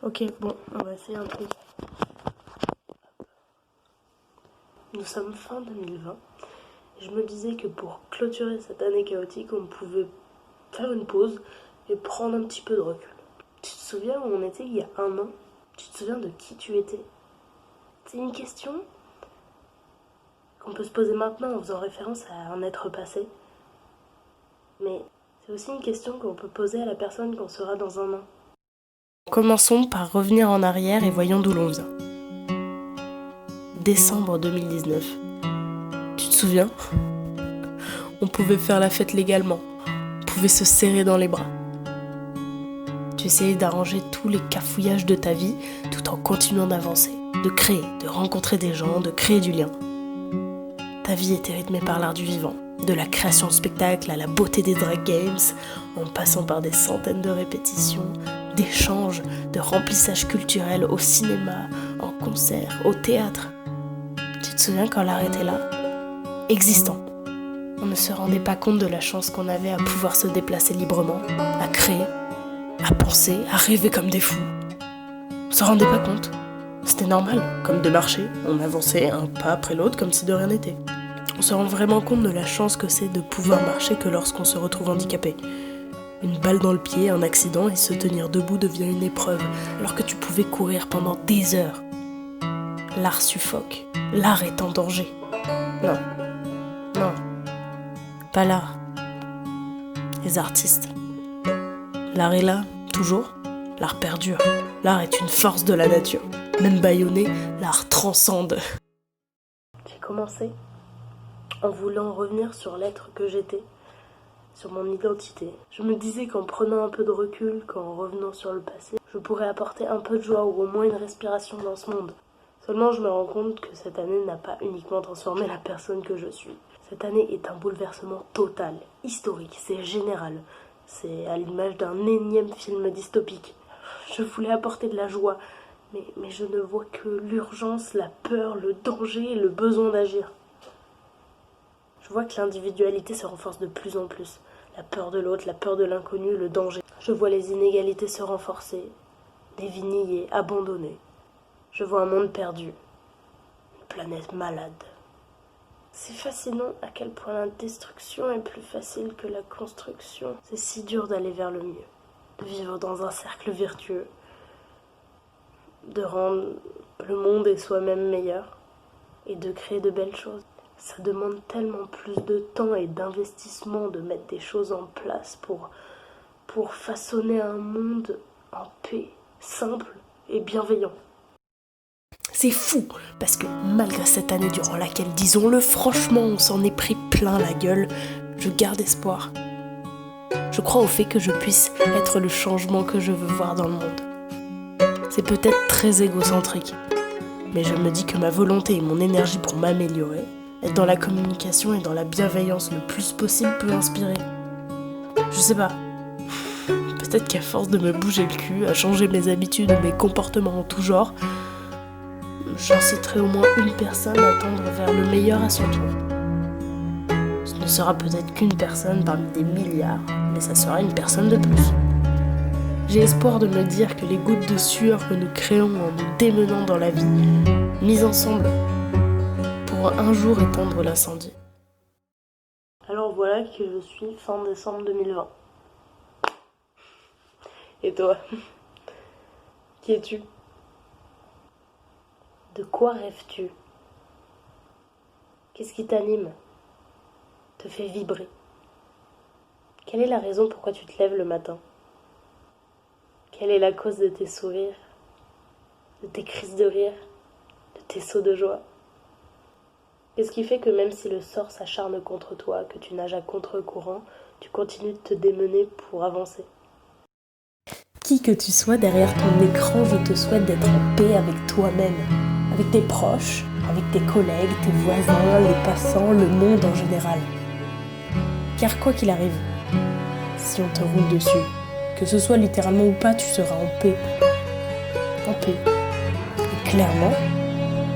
Ok, bon, on va essayer un truc. Nous sommes fin 2020 et je me disais que pour clôturer cette année chaotique, on pouvait faire une pause et prendre un petit peu de recul. Tu te souviens où on était il y a un an? Tu te souviens de qui tu étais? C'est une question qu'on peut se poser maintenant en faisant référence à un être passé. Mais c'est aussi une question qu'on peut poser à la personne qu'on sera dans un an. Commençons par revenir en arrière et voyons d'où l'on vient. Décembre 2019. Tu te souviens? On pouvait faire la fête légalement. On pouvait se serrer dans les bras. Tu essayais d'arranger tous les cafouillages de ta vie tout en continuant d'avancer, de créer, de rencontrer des gens, de créer du lien. Ta vie était rythmée par l'art du vivant, de la création de spectacles à la beauté des drag games, en passant par des centaines de répétitions, d'échanges, de remplissage culturel au cinéma, en concert, au théâtre. Tu te souviens quand l'art était là? Existant. On ne se rendait pas compte de la chance qu'on avait à pouvoir se déplacer librement, à créer, à penser, à rêver comme des fous. On se rendait pas compte. C'était normal, comme de marcher, on avançait un pas après l'autre comme si de rien n'était. On se rend vraiment compte de la chance que c'est de pouvoir marcher que lorsqu'on se retrouve handicapé. Une balle dans le pied, un accident et se tenir debout devient une épreuve, alors que tu pouvais courir pendant des heures. L'art suffoque, l'art est en danger. Non, pas l'art. Les artistes. L'art est là, toujours. L'art perdure. L'art est une force de la nature. Même bâillonné, l'art transcende. J'ai commencé en voulant revenir sur l'être que j'étais, sur mon identité. Je me disais qu'en prenant un peu de recul, qu'en revenant sur le passé, je pourrais apporter un peu de joie ou au moins une respiration dans ce monde. Seulement je me rends compte que cette année n'a pas uniquement transformé la personne que je suis. Cette année est un bouleversement total, historique, c'est général. C'est à l'image d'un énième film dystopique. Je voulais apporter de la joie, mais je ne vois que l'urgence, la peur, le danger et le besoin d'agir. Je vois que l'individualité se renforce de plus en plus. La peur de l'autre, la peur de l'inconnu, le danger. Je vois les inégalités se renforcer, des vies niées, abandonnées. Je vois un monde perdu, une planète malade. C'est fascinant à quel point la destruction est plus facile que la construction. C'est si dur d'aller vers le mieux, de vivre dans un cercle vertueux, de rendre le monde et soi-même meilleur et de créer de belles choses. Ça demande tellement plus de temps et d'investissement de mettre des choses en place pour façonner un monde en paix, simple et bienveillant. C'est fou, parce que malgré cette année durant laquelle, disons-le franchement, on s'en est pris plein la gueule, je garde espoir. Je crois au fait que je puisse être le changement que je veux voir dans le monde. C'est peut-être très égocentrique, mais je me dis que ma volonté et mon énergie pour m'améliorer, être dans la communication et dans la bienveillance le plus possible peut inspirer. Je sais pas. Peut-être qu'à force de me bouger le cul, à changer mes habitudes et mes comportements en tout genre, j'inciterai au moins une personne à tendre vers le meilleur à son tour. Ce ne sera peut-être qu'une personne parmi des milliards, mais ça sera une personne de plus. J'ai espoir de me dire que les gouttes de sueur que nous créons en nous démenant dans la vie, mises ensemble, pour un jour éteindre l'incendie. Alors voilà que je suis fin décembre 2020. Et toi? Qui es-tu? De quoi rêves-tu? Qu'est-ce qui t'anime? Te fait vibrer? Quelle est la raison pourquoi tu te lèves le matin? Quelle est la cause de tes sourires? De tes crises de rire? De tes sauts de joie? Qu'est-ce qui fait que même si le sort s'acharne contre toi, que tu nages à contre-courant, tu continues de te démener pour avancer? Qui que tu sois derrière ton écran, je te souhaite d'être en paix avec toi-même, avec tes proches, avec tes collègues, tes voisins, les passants, le monde en général. Car quoi qu'il arrive, si on te roule dessus, que ce soit littéralement ou pas, tu seras en paix. En paix. Et clairement,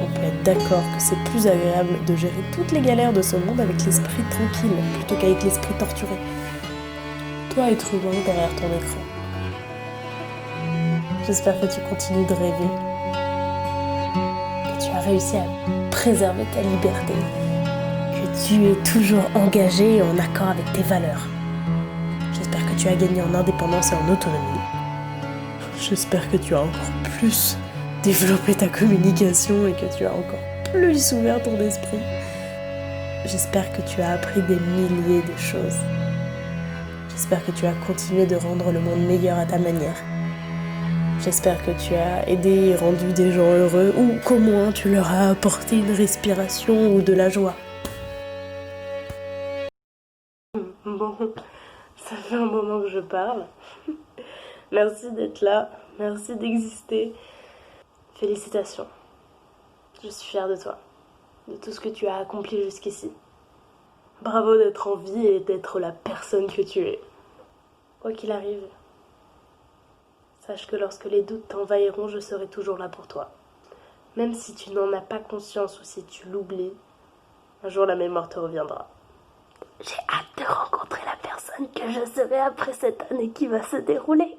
on peut être d'accord que c'est plus agréable de gérer toutes les galères de ce monde avec l'esprit tranquille plutôt qu'avec l'esprit torturé. Toi, être humain derrière ton écran. J'espère que tu continues de rêver. Que tu as réussi à préserver ta liberté. Que tu es toujours engagé et en accord avec tes valeurs. J'espère que tu as gagné en indépendance et en autonomie. J'espère que tu as encore plus développé ta communication et que tu as encore plus ouvert ton esprit. J'espère que tu as appris des milliers de choses. J'espère que tu as continué de rendre le monde meilleur à ta manière. J'espère que tu as aidé et rendu des gens heureux ou qu'au moins tu leur as apporté une respiration ou de la joie. Bon, ça fait un moment que je parle. Merci d'être là, merci d'exister. Félicitations. Je suis fière de toi, de tout ce que tu as accompli jusqu'ici. Bravo d'être en vie et d'être la personne que tu es. Quoi qu'il arrive, sache que lorsque les doutes t'envahiront, je serai toujours là pour toi. Même si tu n'en as pas conscience ou si tu l'oublies, un jour la mémoire te reviendra. J'ai hâte de rencontrer la personne que je serai après cette année qui va se dérouler.